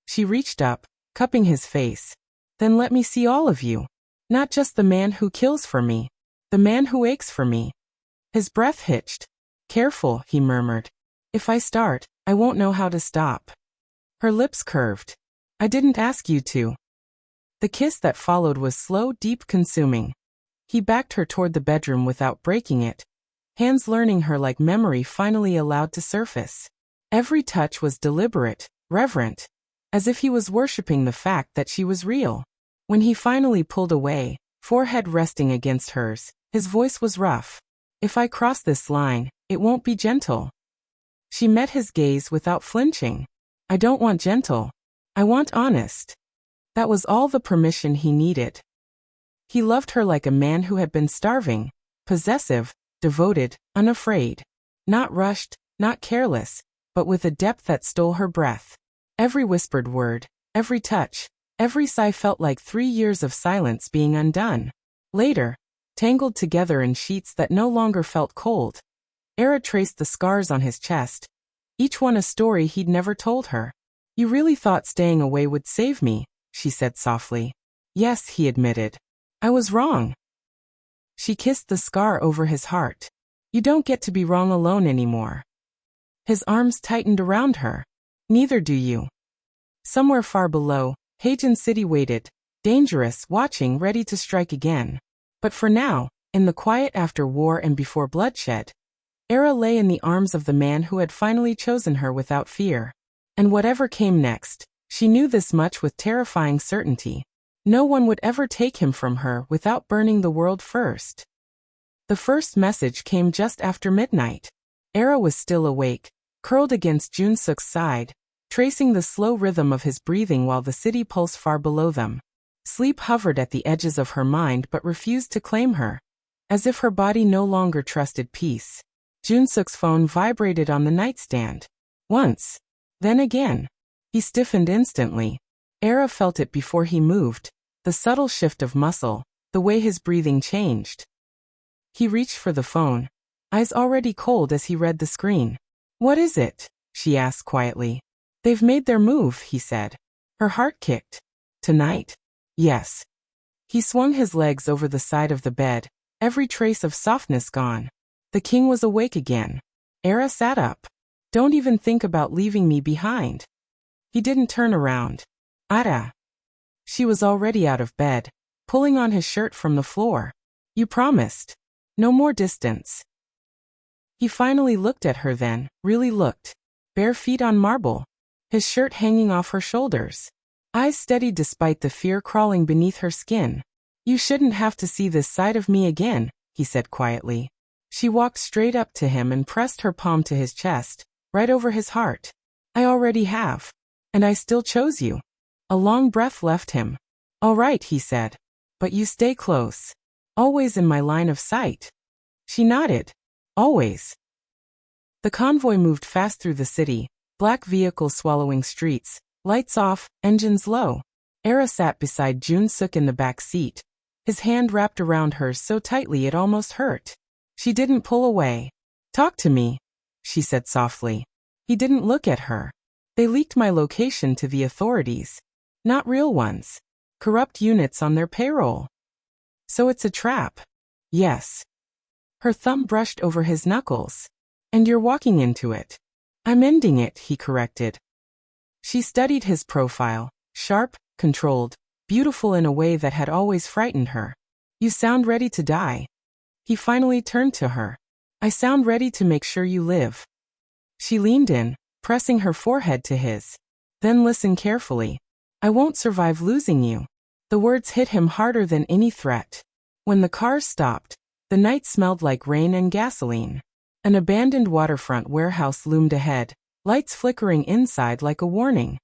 She reached up, cupping his face. Then let me see all of you. Not just the man who kills for me. The man who aches for me. His breath hitched. Careful, he murmured. If I start, I won't know how to stop. Her lips curved. I didn't ask you to. The kiss that followed was slow, deep, consuming. He backed her toward the bedroom without breaking it, hands learning her like memory finally allowed to surface. Every touch was deliberate, reverent, as if he was worshipping the fact that she was real. When he finally pulled away, forehead resting against hers, his voice was rough. If I cross this line, it won't be gentle. She met his gaze without flinching. I don't want gentle. I want honest. That was all the permission he needed. He loved her like a man who had been starving, possessive, devoted, unafraid. Not rushed, not careless, but with a depth that stole her breath. Every whispered word, every touch, every sigh felt like 3 years of silence being undone. Later, tangled together in sheets that no longer felt cold, Era traced the scars on his chest, each one a story he'd never told her. You really thought staying away would save me, she said softly. Yes, he admitted. I was wrong. She kissed the scar over his heart. You don't get to be wrong alone anymore. His arms tightened around her. Neither do you. Somewhere far below, Haejin City waited, dangerous, watching, ready to strike again. But for now, in the quiet after war and before bloodshed, Era lay in the arms of the man who had finally chosen her without fear. And whatever came next, she knew this much with terrifying certainty. No one would ever take him from her without burning the world first. The first message came just after midnight. Era was still awake, curled against Joon-seok's side, tracing the slow rhythm of his breathing while the city pulsed far below them. Sleep hovered at the edges of her mind but refused to claim her, as if her body no longer trusted peace. Joon-seok's phone vibrated on the nightstand. Once. Then again. He stiffened instantly. Era felt it before he moved, the subtle shift of muscle, the way his breathing changed. He reached for the phone, eyes already cold as he read the screen. What is it? She asked quietly. They've made their move, he said. Her heart kicked. Tonight? Yes. He swung his legs over the side of the bed, every trace of softness gone. The king was awake again. Era sat up. Don't even think about leaving me behind. He didn't turn around. Ara. She was already out of bed, pulling on his shirt from the floor. You promised. No more distance. He finally looked at her then, really looked. Bare feet on marble. His shirt hanging off her shoulders. Eyes steady despite the fear crawling beneath her skin. You shouldn't have to see this side of me again, he said quietly. She walked straight up to him and pressed her palm to his chest, right over his heart. I already have. And I still chose you. A long breath left him. All right, he said. But you stay close. Always in my line of sight. She nodded. Always. The convoy moved fast through the city, black vehicles swallowing streets, lights off, engines low. Era sat beside Joon-seok in the back seat, his hand wrapped around hers so tightly it almost hurt. She didn't pull away. Talk to me, she said softly. He didn't look at her. They leaked my location to the authorities. Not real ones. Corrupt units on their payroll. So it's a trap. Yes. Her thumb brushed over his knuckles. And you're walking into it. I'm ending it, he corrected. She studied his profile, sharp, controlled, beautiful in a way that had always frightened her. You sound ready to die. He finally turned to her. I sound ready to make sure you live. She leaned in, pressing her forehead to his. Then listen carefully. I won't survive losing you. The words hit him harder than any threat. When the cars stopped, the night smelled like rain and gasoline. An abandoned waterfront warehouse loomed ahead, lights flickering inside like a warning.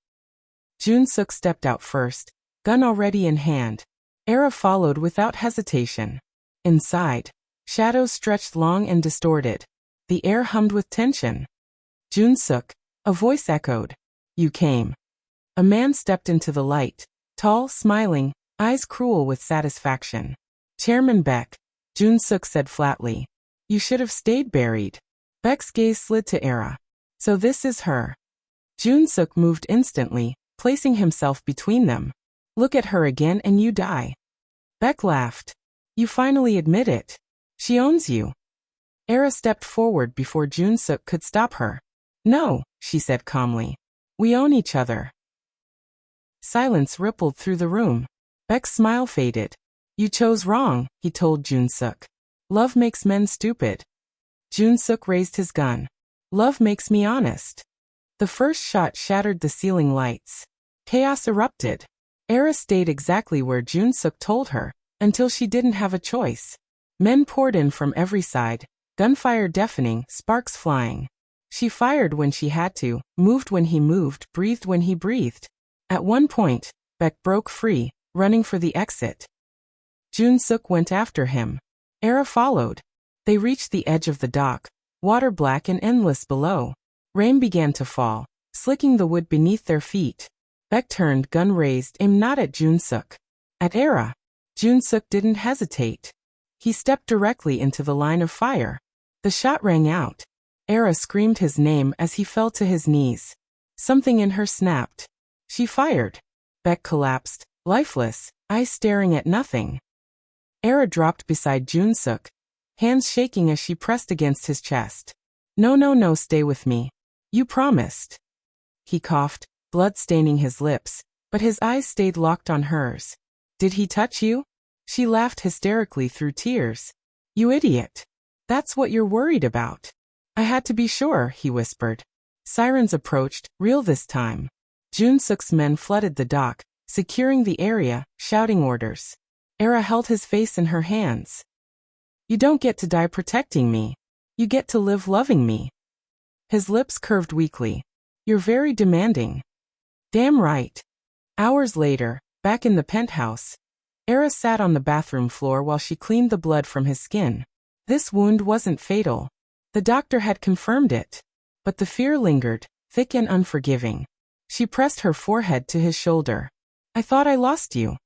Joon-seok stepped out first, gun already in hand. Era followed without hesitation. Inside, shadows stretched long and distorted. The air hummed with tension. Joon-seok, a voice echoed. You came. A man stepped into the light, tall, smiling, eyes cruel with satisfaction. Chairman Beck, Joon-seok said flatly. You should have stayed buried. Beck's gaze slid to Era. So this is her. Joon-seok moved instantly, placing himself between them. Look at her again and you die. Beck laughed. You finally admit it. She owns you. Era stepped forward before Joon-seok could stop her. No, she said calmly. We own each other. Silence rippled through the room. Beck's smile faded. You chose wrong, he told Joon-seok. Love makes men stupid. Joon-seok raised his gun. Love makes me honest. The first shot shattered the ceiling lights. Chaos erupted. Era stayed exactly where Joon-seok told her, until she didn't have a choice. Men poured in from every side, gunfire deafening, sparks flying. She fired when she had to, moved when he moved, breathed when he breathed. At one point, Beck broke free, running for the exit. Joon-seok went after him. Era followed. They reached the edge of the dock, water black and endless below. Rain began to fall, slicking the wood beneath their feet. Beck turned, gun raised, aim not at Joon-seok. At Era. Joon-seok didn't hesitate. He stepped directly into the line of fire. The shot rang out. Era screamed his name as he fell to his knees. Something in her snapped. She fired. Beck collapsed, lifeless, eyes staring at nothing. Era dropped beside Joon-seok, hands shaking as she pressed against his chest. No, stay with me. You promised. He coughed, blood staining his lips, but his eyes stayed locked on hers. Did he touch you? She laughed hysterically through tears. You idiot. That's what you're worried about. I had to be sure, he whispered. Sirens approached, real this time. Joon-seok's men flooded the dock, securing the area, shouting orders. Era held his face in her hands. You don't get to die protecting me. You get to live loving me. His lips curved weakly. You're very demanding. Damn right. Hours later, back in the penthouse, Era sat on the bathroom floor while she cleaned the blood from his skin. This wound wasn't fatal. The doctor had confirmed it. But the fear lingered, thick and unforgiving. She pressed her forehead to his shoulder. I thought I lost you.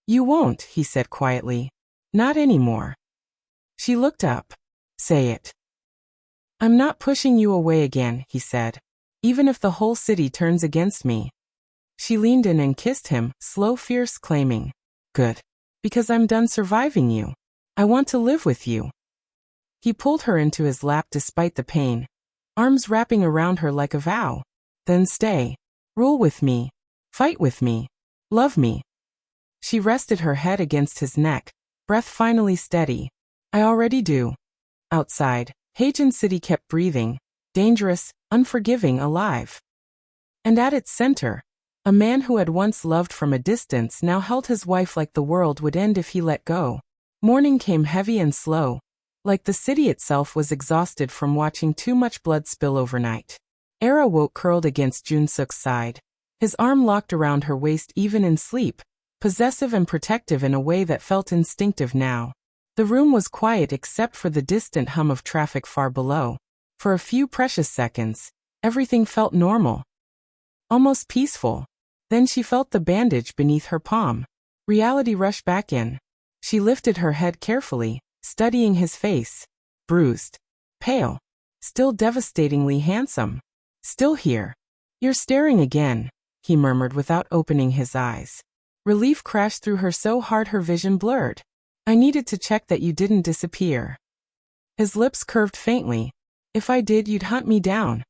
You won't, he said quietly. Not anymore. She looked up. Say it. I'm not pushing you away again, he said. Even if the whole city turns against me. She leaned in and kissed him, slow, fierce, claiming. Good. Because I'm done surviving you. I want to live with you. He pulled her into his lap despite the pain, arms wrapping around her like a vow. Then stay. Rule with me. Fight with me. Love me. She rested her head against his neck, breath finally steady. I already do. Outside, Haejin City kept breathing, dangerous, unforgiving, alive. And at its center, a man who had once loved from a distance now held his wife like the world would end if he let go. Morning came heavy and slow, like the city itself was exhausted from watching too much blood spill overnight. Era woke curled against Joon-seok's side, his arm locked around her waist even in sleep, possessive and protective in a way that felt instinctive now. The room was quiet except for the distant hum of traffic far below. For a few precious seconds, everything felt normal. Almost peaceful. Then she felt the bandage beneath her palm. Reality rushed back in. She lifted her head carefully, studying his face. Bruised. Pale. Still devastatingly handsome. Still here. You're staring again, he murmured without opening his eyes. Relief crashed through her so hard her vision blurred. I needed to check that you didn't disappear. His lips curved faintly. If I did, you'd hunt me down.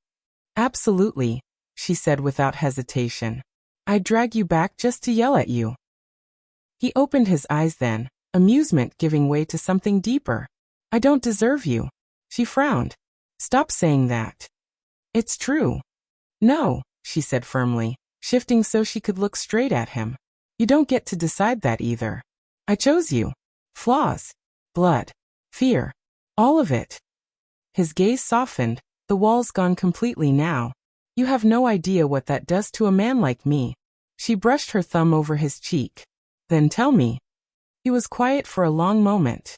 Absolutely, she said without hesitation. I'd drag you back just to yell at you. He opened his eyes then, amusement giving way to something deeper. I don't deserve you. She frowned. Stop saying that. It's true. No, she said firmly, shifting so she could look straight at him. You don't get to decide that either. I chose you. Flaws. Blood. Fear. All of it. His gaze softened, the walls gone completely now. You have no idea what that does to a man like me. She brushed her thumb over his cheek. Then tell me. He was quiet for a long moment.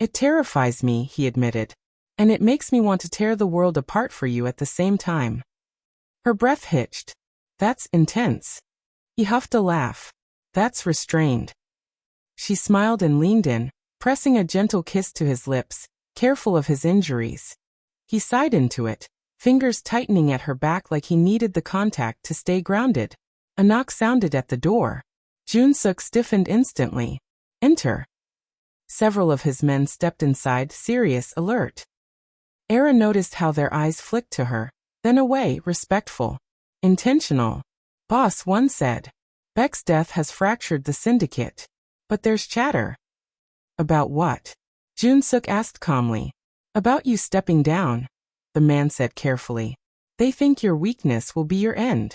It terrifies me, he admitted. And it makes me want to tear the world apart for you at the same time. Her breath hitched. That's intense. He huffed a laugh. That's restrained. She smiled and leaned in, pressing a gentle kiss to his lips, careful of his injuries. He sighed into it, fingers tightening at her back like he needed the contact to stay grounded. A knock sounded at the door. Joon-seok stiffened instantly. Enter. Several of his men stepped inside, serious, alert. Era noticed how their eyes flicked to her, then away, respectful. Intentional. Boss, one said. Beck's death has fractured the syndicate. But there's chatter. About what? Joon-seok asked calmly. About you stepping down, the man said carefully. They think your weakness will be your end.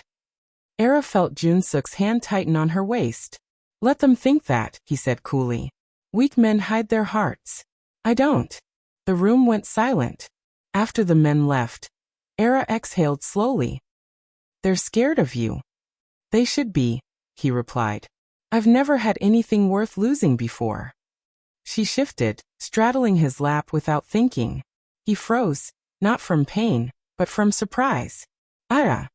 Era felt Joon-seok's hand tighten on her waist. Let them think that, he said coolly. Weak men hide their hearts. I don't. The room went silent. After the men left, Era exhaled slowly. They're scared of you. They should be, he replied. I've never had anything worth losing before. She shifted, straddling his lap without thinking. He froze, not from pain, but from surprise. Ira.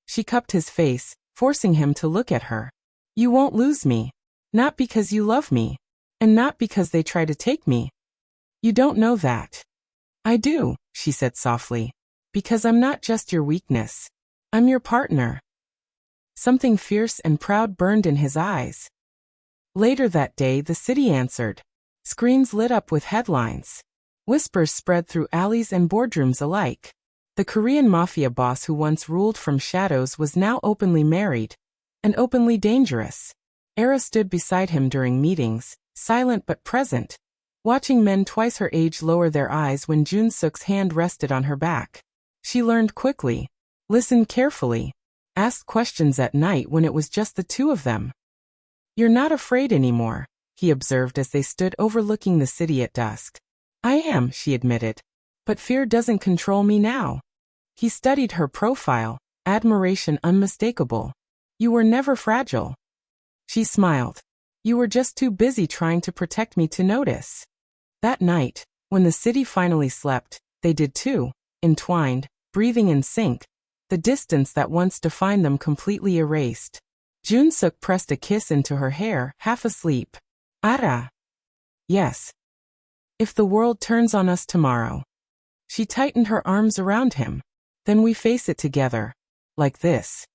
She cupped his face, forcing him to look at her. You won't lose me. Not because you love me. And not because they try to take me. You don't know that. I do, she said softly. Because I'm not just your weakness. I'm your partner. Something fierce and proud burned in his eyes. Later that day, the city answered. Screens lit up with headlines. Whispers spread through alleys and boardrooms alike. The Korean Mafia boss who once ruled from shadows was now openly married. And openly dangerous. Era stood beside him during meetings, silent but present, watching men twice her age lower their eyes when Joon-seok's hand rested on her back. She learned quickly, listened carefully, asked questions at night when it was just the two of them. You're not afraid anymore, he observed as they stood overlooking the city at dusk. I am, she admitted. But fear doesn't control me now. He studied her profile, admiration unmistakable. You were never fragile. She smiled. You were just too busy trying to protect me to notice. That night, when the city finally slept, they did too, entwined, breathing in sync, the distance that once defined them completely erased. Joon-seok pressed a kiss into her hair, half asleep. Ara. Yes. If the world turns on us tomorrow. She tightened her arms around him. Then we face it together. Like this.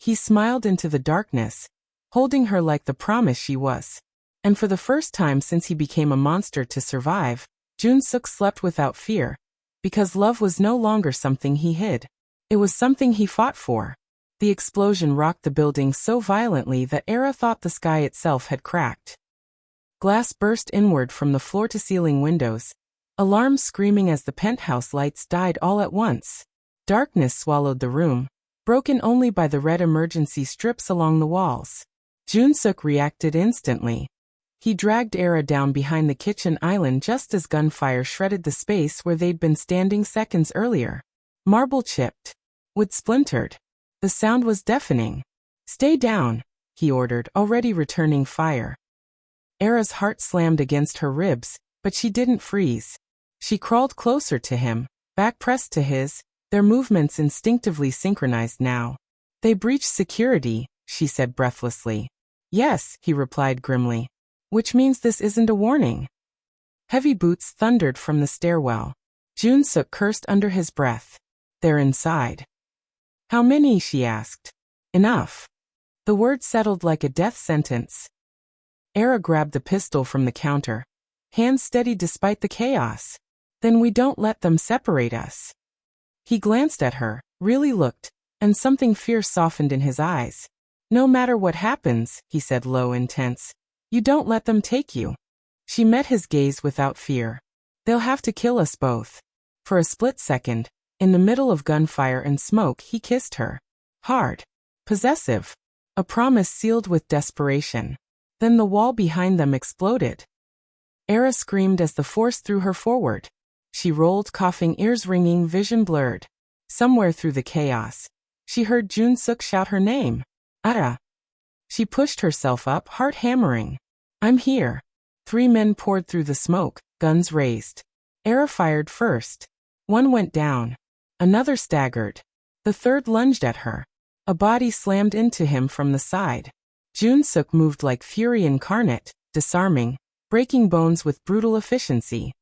He smiled into the darkness, holding her like the promise she was. And for the first time since he became a monster to survive, Joon-seok slept without fear, because love was no longer something he hid. It was something he fought for. The explosion rocked the building so violently that Era thought the sky itself had cracked. Glass burst inward from the floor-to-ceiling windows, alarms screaming as the penthouse lights died all at once. Darkness swallowed the room, broken only by the red emergency strips along the walls. Joon-seok reacted instantly. He dragged Era down behind the kitchen island just as gunfire shredded the space where they'd been standing seconds earlier. Marble chipped. Wood splintered. The sound was deafening. "Stay down," he ordered, already returning fire. Era's heart slammed against her ribs, but she didn't freeze. She crawled closer to him, back pressed to his, their movements instinctively synchronized now. "They breached security," she said breathlessly. "Yes," he replied grimly. "Which means this isn't a warning." Heavy boots thundered from the stairwell. Joon-seok cursed under his breath. "They're inside." "How many?" she asked. "Enough." The word settled like a death sentence. Era grabbed the pistol from the counter, hands steady despite the chaos. "Then we don't let them separate us." He glanced at her, really looked, and something fierce softened in his eyes. "No matter what happens," he said low and tense, "you don't let them take you." She met his gaze without fear. "They'll have to kill us both." For a split second, in the middle of gunfire and smoke, he kissed her. Hard. Possessive. A promise sealed with desperation. Then the wall behind them exploded. Era screamed as the force threw her forward. She rolled, coughing, ears ringing, vision blurred. Somewhere through the chaos, she heard Joon-seok shout her name. "Ara." She pushed herself up, heart hammering. "I'm here." 3 men poured through the smoke, guns raised. Era fired first. One went down. Another staggered. The third lunged at her. A body slammed into him from the side. Joon-seok moved like fury incarnate, disarming, breaking bones with brutal efficiency.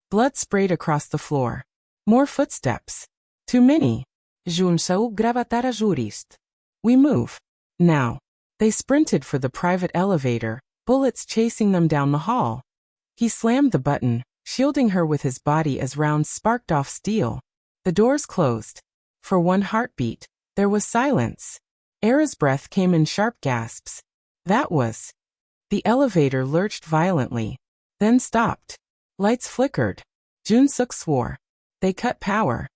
Blood sprayed across the floor. More footsteps. Too many. Joon-seok gravatara jurist. "We move. Now." They sprinted for the private elevator, bullets chasing them down the hall. He slammed the button, shielding her with his body as rounds sparked off steel. The doors closed. For one heartbeat, there was silence. Era's breath came in sharp gasps. That was. The elevator lurched violently, then stopped. Lights flickered. Joon-seok swore. They cut power.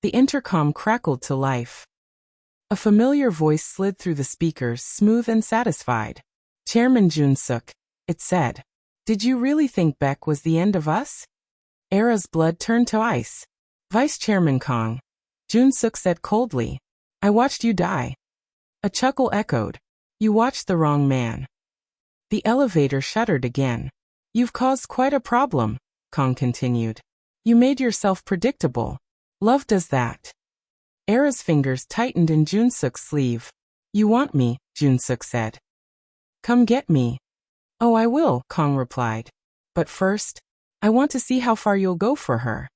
The intercom crackled to life. A familiar voice slid through the speakers, smooth and satisfied. "Chairman Joon-seok," it said. "Did you really think Beck was the end of us?" Era's blood turned to ice. "Vice Chairman Kong," Joon-seok said coldly. "I watched you die." A chuckle echoed. "You watched the wrong man." The elevator shuddered again. "You've caused quite a problem," Kong continued. "You made yourself predictable. Love does that." Era's fingers tightened in Joon-seok's sleeve. "You want me," Joon-seok said. "Come get me." "Oh, I will," Kong replied. "But first, I want to see how far you'll go for her."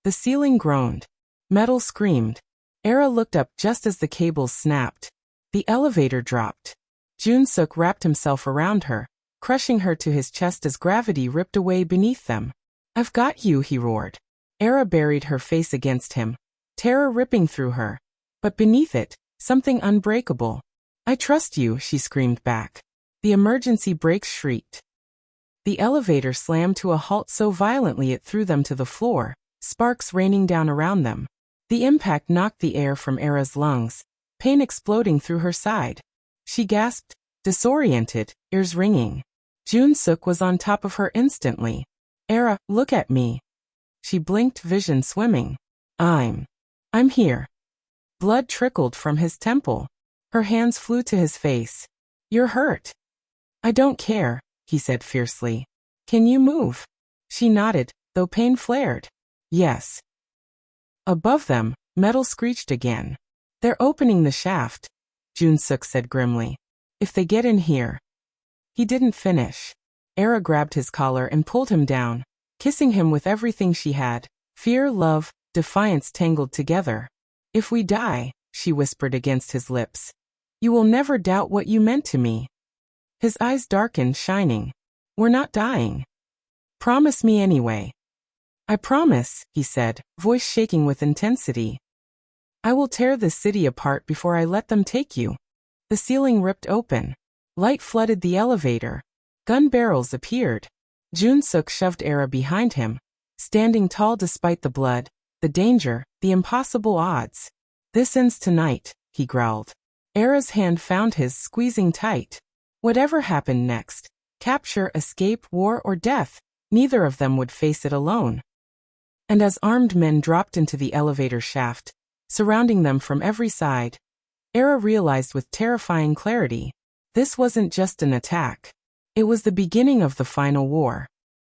The ceiling groaned. Metal screamed. Era looked up just as the cables snapped. The elevator dropped. Joon-seok wrapped himself around her, crushing her to his chest as gravity ripped away beneath them. "I've got you," he roared. Era buried her face against him, terror ripping through her. But beneath it, something unbreakable. "I trust you," she screamed back. The emergency brakes shrieked. The elevator slammed to a halt so violently it threw them to the floor, sparks raining down around them. The impact knocked the air from Era's lungs, pain exploding through her side. She gasped, disoriented, ears ringing. Joon-seok was on top of her instantly. "Era, look at me." She blinked, vision swimming. I'm here." Blood trickled from his temple. Her hands flew to his face. "You're hurt." "I don't care," he said fiercely. "Can you move?" She nodded, though pain flared. "Yes." Above them, metal screeched again. "They're opening the shaft," Joon-seok said grimly. "If they get in here." He didn't finish. Era grabbed his collar and pulled him down, kissing him with everything she had. Fear, love, defiance tangled together. "If we die," she whispered against his lips, "you will never doubt what you meant to me." His eyes darkened, shining. "We're not dying." Promise me anyway. I promise, he said, voice shaking with intensity. I will tear this city apart before I let them take you. The ceiling ripped open. Light flooded the elevator. Gun barrels appeared. Joon-seok shoved Era behind him, standing tall despite the blood, the danger, the impossible odds. This ends tonight, he growled. Era's hand found his, squeezing tight. Whatever happened next, capture, escape, war, or death, neither of them would face it alone. And as armed men dropped into the elevator shaft, surrounding them from every side, Era realized with terrifying clarity, this wasn't just an attack. It was the beginning of the final war.